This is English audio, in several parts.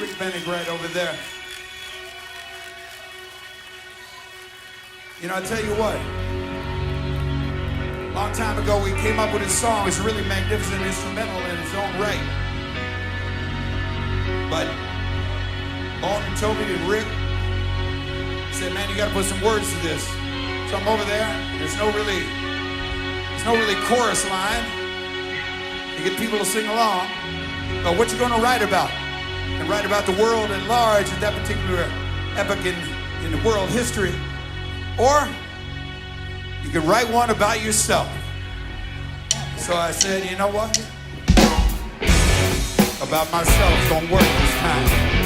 Rick Benick right over there. You know, I tell you what, a long time ago we came up with a song. It's a really magnificent instrumental in its own right. But Paul and Toby and Rick said, man, you gotta put some words to this. So I'm over there, there's no really chorus line to get people to sing along. But what you gonna write about? And write about the world at large at that particular epoch in the world history. Or you can write one about yourself. So I said, you know what? About myself don't work this time.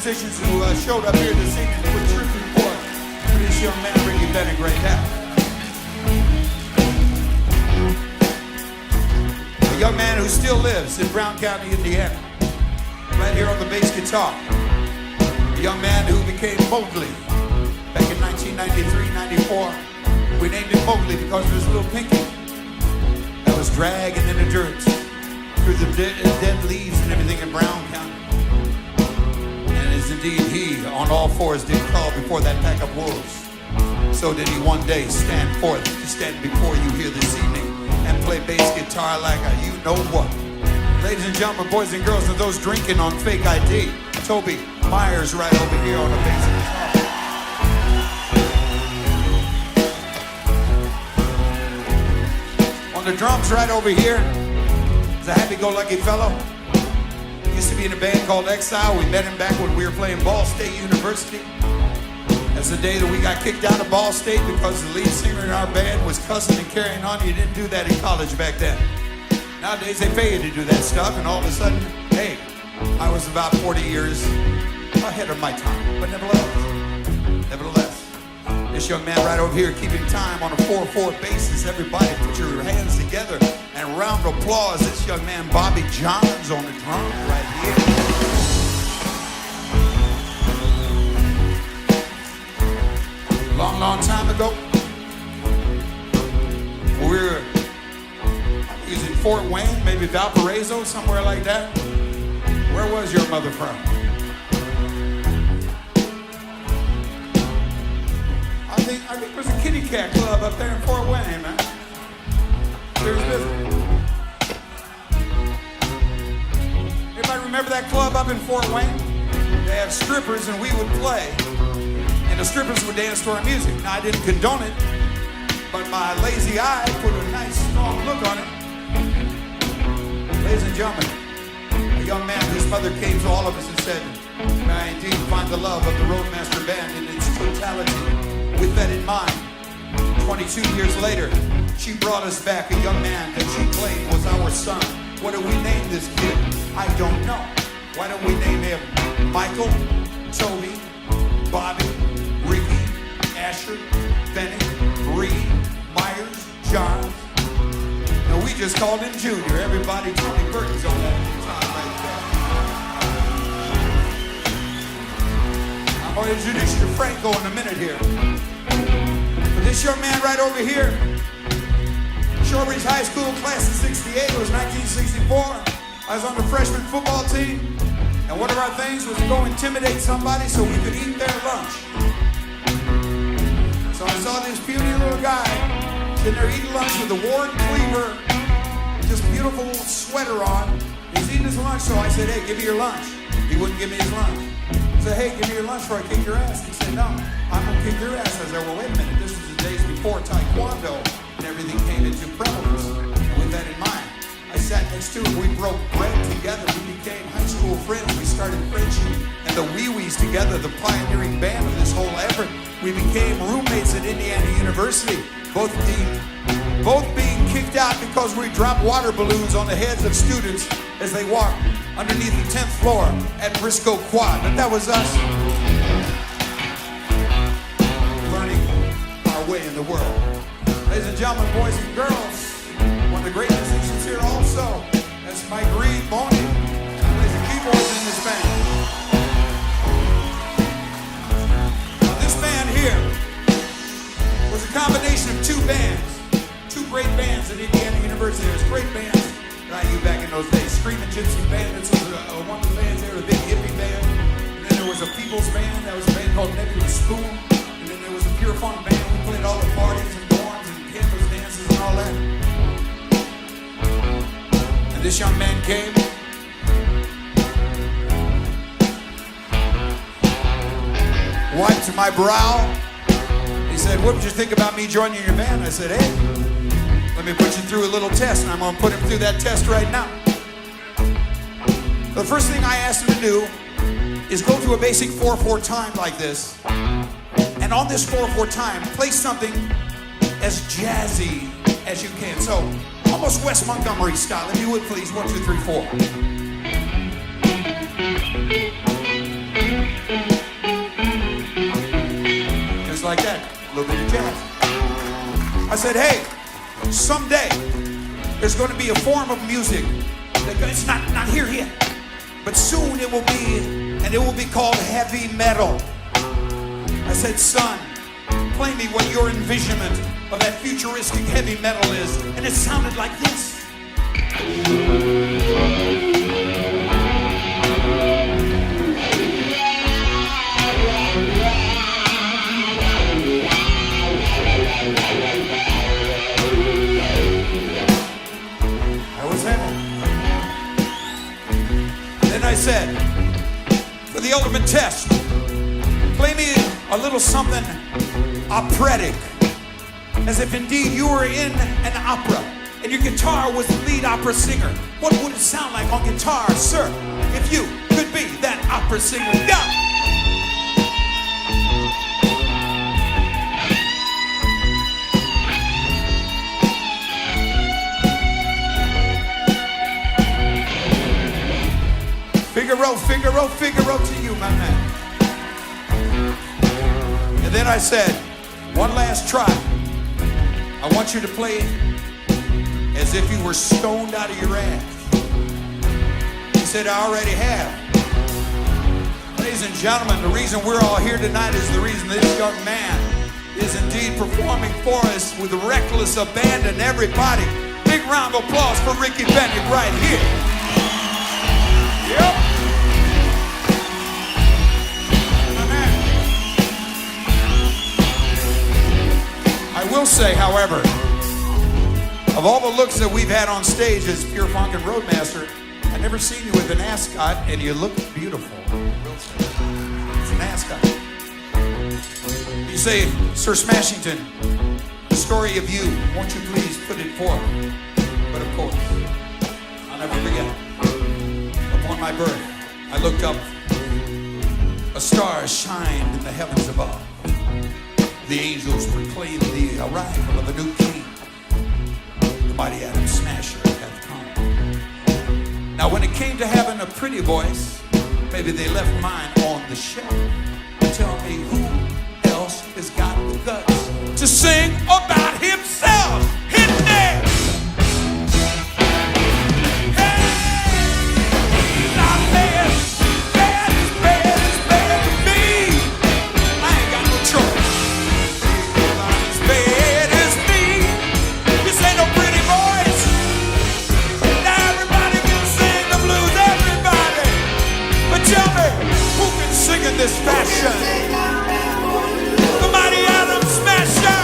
Musicians who showed up here this evening with tribute for this young man, Rick Benick, right now. young man who still lives in Brown County, Indiana, right here on the bass guitar. A young man who became Mowgli back in 1993-94. We named him Mowgli because of his little pinky that was dragging in the dirt through the dead leaves and everything in Brown County. And as indeed he, on all fours, did crawl before that pack of wolves, so did he one day stand forth to stand before you here this evening and play bass guitar like a you-know-what. Ladies and gentlemen, boys and girls, and those drinking on fake ID, Toby Myers right over here on the bass guitar. On the drums right over here is a happy-go-lucky fellow. He used to be in a band called Exile. We met him back when we were playing Ball State University. That's the day that we got kicked out of Ball State because the lead singer in our band was cussing and carrying on. You didn't do that in college back then. Nowadays they pay you to do that stuff, and all of a sudden, hey, I was about 40 years ahead of my time. But nevertheless, this young man right over here keeping time on a 4/4 basis. Everybody put your hands together and round of applause. This young man, Bobby Johns, on the drums right here. Long time ago, we were in Fort Wayne, maybe Valparaiso, somewhere like that. Where was your mother from? I think there's a kitty cat club up there in Fort Wayne, man. There's this. Everybody remember that club up in Fort Wayne? They had strippers and we would play. And the strippers would dance to our music. Now, I didn't condone it, but my lazy eye put a nice, strong look on it. Ladies and gentlemen, a young man whose mother came to all of us and said, "May I indeed find the love of the Roadmaster band in its totality." With that in mind, 22 years later, she brought us back a young man that she claimed was our son. What do we name this kid? I don't know. Why don't we name him Michael, Toby, Bobby, Ricky, Asher, Benick, Reed, Myers, John. No, we just called him Junior. Everybody, Tony Burton's on that time right there. I'm going to introduce you to Franco in a minute here. But this young man right over here, Shortridge High School, class of 68, it was 1964. I was on the freshman football team, and one of our things was to go intimidate somebody so we could eat their lunch. So I saw this puny little guy sitting there eating lunch with a Ward Cleaver, just beautiful little sweater on. He's eating his lunch, so I said, "Hey, give me your lunch." He wouldn't give me his lunch. I said, "Hey, give me your lunch before I kick your ass." He said, "No, I'm gonna kick your ass." I said, "Well, wait a minute. This was the days before Taekwondo and everything came into prevalence." With that in mind, I sat next to him. We broke bread together. We became high school friends. We started Frenchie and the Wee Wees together, the pioneering band of this whole effort. We became roommates at Indiana University, both being kicked out because we dropped water balloons on the heads of students as they walked underneath the 10th floor at Briscoe Quad. But that was us learning our way in the world. Ladies and gentlemen, boys and girls, one of the great musicians here also, that's Mike Reed Boney, who plays the keyboards in this band. Now, this band here was a combination of two bands, two great bands at Indiana University. There's great bands that I knew back in those days. Screaming Gypsy Bandits was one of the bands there, a big hippie band. And then there was a people's band, that was a band called Nebula Spoon. And then there was a pure funk band. We played all the parties and dorms and campus dances and all that. And this young man came. Wiped my brow. He said, "What did you think about me joining your band?" I said, "Hey, let me put you through a little test," and I'm going to put him through that test right now. The first thing I asked him to do is go through a basic 4/4 time like this. And on this 4/4 time, play something as jazzy as you can. So, almost Wes Montgomery style. If you would, please. 1, 2, 3, 4. Just like that. A little bit of jazz. I said, "Hey, someday there's going to be a form of music. It's not here yet. But soon it will be, and it will be called heavy metal. I said, son, play me what your envisionment of that futuristic heavy metal is. And it sounded like this. That was heavy. Then I said, for the ultimate test, play me a little something operatic, as if indeed you were in an opera and your guitar was the lead opera singer. What would it sound like on guitar, sir, if you could be that opera singer? Go! Figaro, Figaro to you, my man. And then I said, one last try. I want you to play as if you were stoned out of your ass. He said, I already have. Ladies and gentlemen, the reason we're all here tonight is the reason this young man is indeed performing for us with reckless abandon. Everybody, big round of applause for Ricky Benick right here. Yep. I will say, however, of all the looks that we've had on stage as Pure Funk and Roadmaster, I've never seen you with an ascot, and you look beautiful. It's an ascot. You say, Sir Smashington, the story of you, won't you please put it forth? But of course, I'll never forget. Upon my birth, I looked up. A star shined in the heavens above. The angels proclaimed the arrival of a new king. The mighty Adam Smasher hath come. Now when it came to having a pretty voice, maybe they left mine on the shelf. Tell me who else has got the guts to sing about himself? Hit there! In this fashion, the mighty Adam Smasher.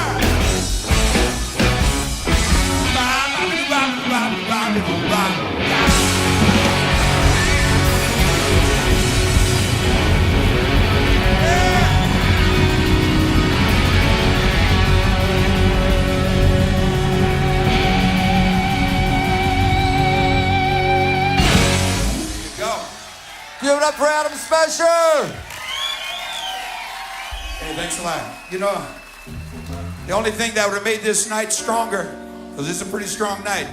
Here you go. Give it up for Adam Smasher. Hey, thanks a lot. You know, the only thing that would have made this night stronger, because it's a pretty strong night,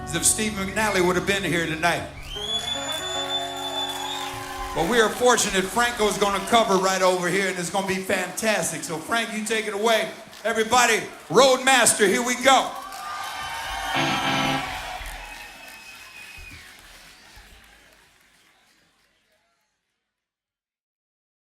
is if Steve McNally would have been here tonight. But we are fortunate Franco's going to cover right over here, and it's going to be fantastic. So Frank, you take it away. Everybody, Roadmaster, here we go.